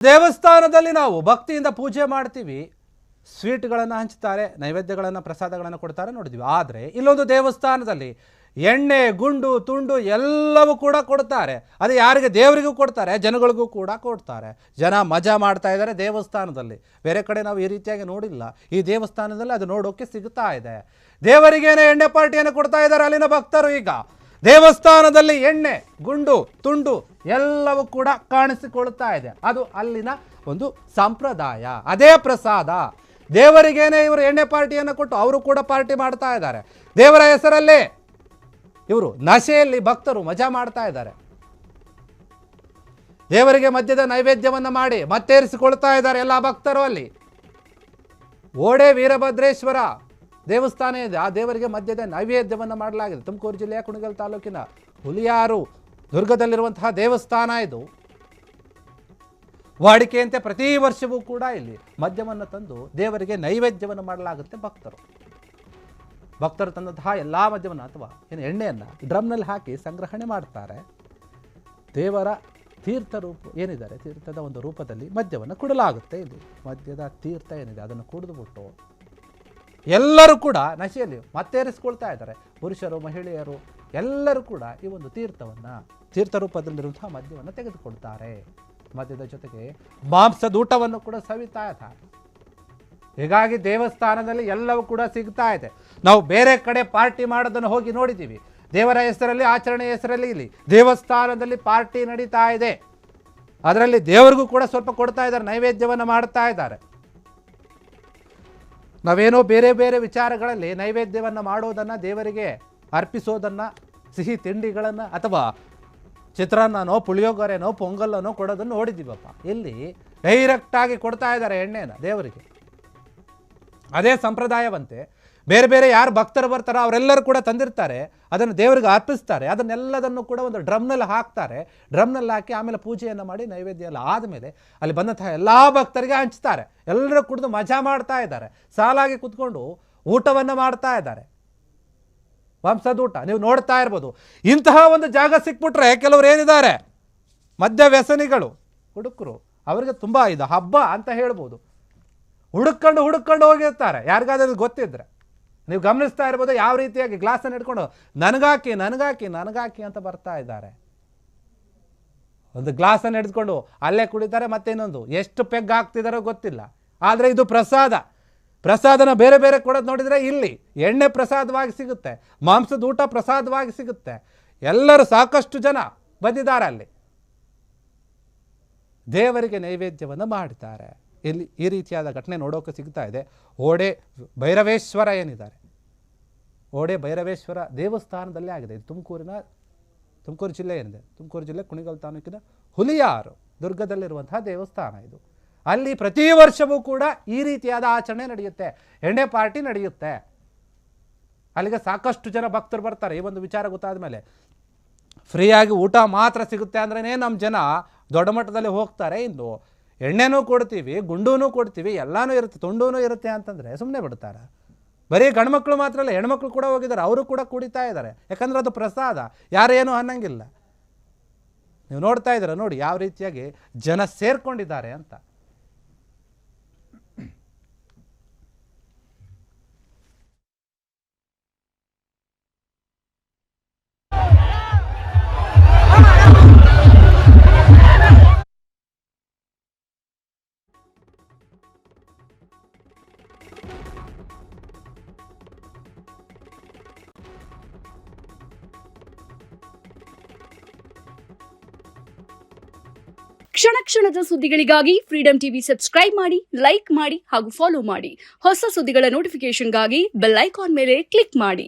ದೇವಸ್ಥಾನದಲ್ಲಿ ನಾವು ಭಕ್ತಿಯಿಂದ ಪೂಜೆ ಮಾಡ್ತೀವಿ, ಸ್ವೀಟ್ಗಳನ್ನು ಹಂಚ್ತಾರೆ, ನೈವೇದ್ಯಗಳನ್ನು ಪ್ರಸಾದಗಳನ್ನು ಕೊಡ್ತಾರೆ ನೋಡಿದ್ವಿ. ಆದರೆ ಇಲ್ಲೊಂದು ದೇವಸ್ಥಾನದಲ್ಲಿ ಎಣ್ಣೆ ಗುಂಡು ತುಂಡು ಎಲ್ಲವೂ ಕೂಡ ಕೊಡ್ತಾರೆ. ಅದು ಯಾರಿಗೆ? ದೇವರಿಗೂ ಕೊಡ್ತಾರೆ, ಜನಗಳಿಗೂ ಕೂಡ ಕೊಡ್ತಾರೆ. ಜನ ಮಜಾ ಮಾಡ್ತಾ ಇದ್ದಾರೆ ದೇವಸ್ಥಾನದಲ್ಲಿ. ಬೇರೆ ಕಡೆ ನಾವು ಈ ರೀತಿಯಾಗಿ ನೋಡಿಲ್ಲ. ಈ ದೇವಸ್ಥಾನದಲ್ಲಿ ಅದು ನೋಡೋಕೆ ಸಿಗ್ತಾ ಇದೆ. ದೇವರಿಗೇನೆ ಎಣ್ಣೆ ಪಾರ್ಟಿಯನ್ನು ಕೊಡ್ತಾ ಇದ್ದಾರೆ ಅಲ್ಲಿನ ಭಕ್ತರು. ಈಗ ದೇವಸ್ಥಾನದಲ್ಲಿ ಎಣ್ಣೆ ಗುಂಡು ತುಂಡು ಎಲ್ಲವೂ ಕೂಡ ಕಾಣಿಸಿಕೊಳ್ತಾ ಇದೆ. ಅದು ಅಲ್ಲಿನ ಒಂದು ಸಂಪ್ರದಾಯ. ಅದೇ ಪ್ರಸಾದ. ದೇವರಿಗೇನೆ ಇವರು ಎಣ್ಣೆ ಪಾರ್ಟಿಯನ್ನು ಕೊಟ್ಟು ಅವರು ಕೂಡ ಪಾರ್ಟಿ ಮಾಡ್ತಾ ಇದ್ದಾರೆ. ದೇವರ ಹೆಸರಲ್ಲಿ ಇವರು ನಶೆಯಲ್ಲಿ ಭಕ್ತರು ಮಜಾ ಮಾಡ್ತಾ ಇದ್ದಾರೆ. ದೇವರಿಗೆ ಮದ್ಯದ ನೈವೇದ್ಯವನ್ನು ಮಾಡಿ ಮತ್ತೇರಿಸಿಕೊಳ್ತಾ ಇದ್ದಾರೆ ಎಲ್ಲ ಭಕ್ತರು. ಅಲ್ಲಿ ಓಡೆ ವೀರಭದ್ರೇಶ್ವರ ದೇವಸ್ಥಾನ ಇದೆ. ಆ ದೇವರಿಗೆ ಮದ್ಯದ ನೈವೇದ್ಯವನ್ನು ಮಾಡಲಾಗಿದೆ. ತುಮಕೂರು ಜಿಲ್ಲೆಯ ಕುಣಿಗಲ್ ತಾಲೂಕಿನ ಹುಲಿಯಾರು ದುರ್ಗದಲ್ಲಿರುವಂತಹ ದೇವಸ್ಥಾನ ಇದು. ವಾಡಿಕೆಯಂತೆ ಪ್ರತಿ ವರ್ಷವೂ ಕೂಡ ಇಲ್ಲಿ ಮದ್ಯವನ್ನು ತಂದು ದೇವರಿಗೆ ನೈವೇದ್ಯವನ್ನು ಮಾಡಲಾಗುತ್ತೆ. ಭಕ್ತರು ತಂದಂತಹ ಎಲ್ಲ ಮದ್ಯವನ್ನು ಅಥವಾ ಏನು ಎಣ್ಣೆಯನ್ನು ಡ್ರಮ್ನಲ್ಲಿ ಹಾಕಿ ಸಂಗ್ರಹಣೆ ಮಾಡ್ತಾರೆ. ದೇವರ ತೀರ್ಥ ರೂಪ ಏನಿದ್ದಾರೆ, ತೀರ್ಥದ ಒಂದು ರೂಪದಲ್ಲಿ ಮದ್ಯವನ್ನು ಕುಡಲಾಗುತ್ತೆ. ಇಲ್ಲಿ ಮದ್ಯದ ತೀರ್ಥ ಏನಿದೆ ಅದನ್ನು ಕುಡಿದುಬಿಟ್ಟು ಎಲ್ಲರೂ ಕೂಡ ನಶೆಯಲ್ಲಿ ಮತ್ತೇರಿಸ್ಕೊಳ್ತಾ ಇದ್ದಾರೆ. ಪುರುಷರು ಮಹಿಳೆಯರು ಎಲ್ಲರೂ ಕೂಡ ಈ ಒಂದು ತೀರ್ಥ ರೂಪದಲ್ಲಿರುವಂತಹ ಮದ್ಯವನ್ನು ತೆಗೆದುಕೊಳ್ತಾರೆ. ಮದ್ಯದ ಜೊತೆಗೆ ಮಾಂಸದ ಊಟವನ್ನು ಕೂಡ ಸವಿತಾ ಇದ್ದಾರೆ. ಹೀಗಾಗಿ ದೇವಸ್ಥಾನದಲ್ಲಿ ಎಲ್ಲವೂ ಕೂಡ ಸಿಗ್ತಾ ಇದೆ. ನಾವು ಬೇರೆ ಕಡೆ ಪಾರ್ಟಿ ಮಾಡೋದನ್ನು ಹೋಗಿ ನೋಡಿದ್ದೀವಿ. ದೇವರ ಹೆಸರಲ್ಲಿ, ಆಚರಣೆ ಹೆಸರಲ್ಲಿ ಇಲ್ಲಿ ದೇವಸ್ಥಾನದಲ್ಲಿ ಪಾರ್ಟಿ ನಡೀತಾ ಇದೆ. ಅದರಲ್ಲಿ ದೇವರಿಗೂ ಕೂಡ ಸ್ವಲ್ಪ ಕೊಡ್ತಾ ಇದ್ದಾರೆ, ನೈವೇದ್ಯವನ್ನು ಮಾಡ್ತಾ ಇದ್ದಾರೆ. ನಾವೇನೋ ಬೇರೆ ಬೇರೆ ವಿಚಾರಗಳಲ್ಲಿ ನೈವೇದ್ಯವನ್ನು ಮಾಡೋದನ್ನು, ದೇವರಿಗೆ ಅರ್ಪಿಸೋದನ್ನು, ಸಿಹಿ ತಿಂಡಿಗಳನ್ನು ಅಥವಾ ಚಿತ್ರಾನ್ನನೋ ಪುಳಿಯೋಗರೆನೋ ಪೊಂಗಲ್ಲನೋ ಕೊಡೋದನ್ನು ನೋಡಿದ್ದೀವಪ್ಪ. ಇಲ್ಲಿ ಡೈರೆಕ್ಟಾಗಿ ಕೊಡ್ತಾ ಇದ್ದಾರೆ ಎಣ್ಣೆನ ದೇವರಿಗೆ. ಅದೇ ಸಂಪ್ರದಾಯವಂತೆ ಬೇರೆ ಬೇರೆ ಯಾರು ಭಕ್ತರು ಬರ್ತಾರೋ ಅವರೆಲ್ಲರೂ ಕೂಡ ತಂದಿರ್ತಾರೆ, ಅದನ್ನು ದೇವರಿಗೆ ಅರ್ಪಿಸ್ತಾರೆ. ಅದನ್ನೆಲ್ಲದನ್ನು ಕೂಡ ಒಂದು ಡ್ರಮ್ನಲ್ಲಿ ಹಾಕ್ತಾರೆ. ಡ್ರಮ್ನಲ್ಲಿ ಹಾಕಿ ಆಮೇಲೆ ಪೂಜೆಯನ್ನು ಮಾಡಿ ನೈವೇದ್ಯ ಎಲ್ಲ ಆದಮೇಲೆ ಅಲ್ಲಿ ಬಂದಂತಹ ಎಲ್ಲ ಭಕ್ತರಿಗೆ ಹಂಚ್ತಾರೆ. ಎಲ್ಲರೂ ಕುಡಿದು ಮಜಾ ಮಾಡ್ತಾ ಇದ್ದಾರೆ. ಸಾಲಾಗಿ ಕೂತ್ಕೊಂಡು ಊಟವನ್ನು ಮಾಡ್ತಾ ಇದ್ದಾರೆ. ಮಾಂಸದ ಊಟ ನೀವು ನೋಡ್ತಾ ಇರ್ಬೋದು. ಇಂತಹ ಒಂದು ಜಾಗ ಸಿಕ್ಬಿಟ್ರೆ ಕೆಲವರು ಏನಿದ್ದಾರೆ ಮದ್ಯ ವ್ಯಸನಿಗಳು, ಹುಡುಕರು, ಅವರಿಗೆ ತುಂಬ ಇದು ಹಬ್ಬ ಅಂತ ಹೇಳ್ಬೋದು. ಹುಡುಕೊಂಡು ಹೋಗಿರ್ತಾರೆ. ಯಾರಿಗಾದ್ರೂ ಗೊತ್ತಿದ್ರೆ ನೀವು ಗಮನಿಸ್ತಾ ಇರ್ಬೋದು ಯಾವ ರೀತಿಯಾಗಿ ಗ್ಲಾಸನ್ನು ಹಿಡ್ಕೊಂಡು ನನಗಾಕಿ ಅಂತ ಬರ್ತಾ ಇದ್ದಾರೆ. ಒಂದು ಗ್ಲಾಸನ್ನು ಹಿಡ್ಕೊಂಡು ಅಲ್ಲೇ ಕುಡಿತಾರೆ. ಮತ್ತೆ ಇನ್ನೊಂದು ಎಷ್ಟು ಪೆಗ್ ಹಾಕ್ತಿದಾರೋ ಗೊತ್ತಿಲ್ಲ. ಆದರೆ ಇದು ಪ್ರಸಾದನ ಬೇರೆ ಬೇರೆ ಕೊಡೋದು ನೋಡಿದರೆ ಇಲ್ಲಿ ಎಣ್ಣೆ ಪ್ರಸಾದವಾಗಿ ಸಿಗುತ್ತೆ, ಮಾಂಸದ ಊಟ ಪ್ರಸಾದವಾಗಿ ಸಿಗುತ್ತೆ. ಎಲ್ಲರೂ ಸಾಕಷ್ಟು ಜನ ಬಂದಿದ್ದಾರೆ. ಅಲ್ಲಿ ದೇವರಿಗೆ ನೈವೇದ್ಯವನ್ನು ಮಾಡ್ತಾರೆ. ಇಲ್ಲಿ ಈ ರೀತಿಯಾದ ಘಟನೆ ನೋಡೋಕೆ ಸಿಗ್ತಾ ಇದೆ. ಓಡೆ ಭೈರವೇಶ್ವರ ಏನಿದ್ದಾರೆ, ಓಡೆ ಭೈರವೇಶ್ವರ ದೇವಸ್ಥಾನದಲ್ಲೇ ಆಗಿದೆ. ಇದು ತುಮಕೂರು ಜಿಲ್ಲೆ ಏನಿದೆ, ತುಮಕೂರು ಜಿಲ್ಲೆ ಕುಣಿಗಲ್ ತಾಲೂಕಿನ ಹುಲಿಯಾರು ದುರ್ಗದಲ್ಲಿರುವಂತಹ ದೇವಸ್ಥಾನ ಇದು. ಅಲ್ಲಿ ಪ್ರತಿ ವರ್ಷವೂ ಕೂಡ ಈ ರೀತಿಯಾದ ಆಚರಣೆ ನಡೆಯುತ್ತೆ, ಎಣ್ಣೆ ಪಾರ್ಟಿ ನಡೆಯುತ್ತೆ. ಅಲ್ಲಿಗೆ ಸಾಕಷ್ಟು ಜನ ಭಕ್ತರು ಬರ್ತಾರೆ. ಈ ಒಂದು ವಿಚಾರ ಗೊತ್ತಾದ ಮೇಲೆ ಫ್ರೀಯಾಗಿ ಊಟ ಮಾತ್ರ ಸಿಗುತ್ತೆ ಅಂದ್ರೇ ನಮ್ಮ ಜನ ದೊಡ್ಡ ಮಟ್ಟದಲ್ಲಿ ಹೋಗ್ತಾರೆ. ಇನ್ನು ಎಣ್ಣೆನೂ ಕೊಡ್ತೀವಿ, ಗುಂಡೂ ಕೊಡ್ತೀವಿ, ಎಲ್ಲನೂ ಇರುತ್ತೆ, ತುಂಡೂ ಇರುತ್ತೆ ಅಂತಂದರೆ ಸುಮ್ಮನೆ ಬಿಡ್ತಾರೆ. ಬರೀ ಗಂಡ್ಮಕ್ಳು ಮಾತ್ರ ಅಲ್ಲ, ಹೆಣ್ಮಕ್ಳು ಕೂಡ ಹೋಗಿದ್ದಾರೆ, ಅವರು ಕೂಡ ಕುಡಿತಾ ಇದ್ದಾರೆ. ಯಾಕಂದ್ರೆ ಅದು ಪ್ರಸಾದ, ಯಾರೇನೂ ಅನ್ನಂಗಿಲ್ಲ. ನೀವು ನೋಡ್ತಾ ಇದ್ದೀರ ನೋಡಿ ಯಾವ ರೀತಿಯಾಗಿ ಜನ ಸೇರ್ಕೊಂಡಿದ್ದಾರೆ ಅಂತ. ಕ್ಷಣ ಕ್ಷಣದ ಸುದ್ದಿಗಳಿಗಾಗಿ ಫ್ರೀಡಂ ಟಿವಿ ಸಬ್ಸ್ಕ್ರೈಬ್ ಮಾಡಿ, ಲೈಕ್ ಮಾಡಿ ಹಾಗೂ ಫಾಲೋ ಮಾಡಿ. ಹೊಸ ಸುದ್ದಿಗಳ ನೋಟಿಫಿಕೇಶನ್ಗಾಗಿ ಬೆಲ್ ಐಕಾನ್ ಮೇಲೆ ಕ್ಲಿಕ್ ಮಾಡಿ.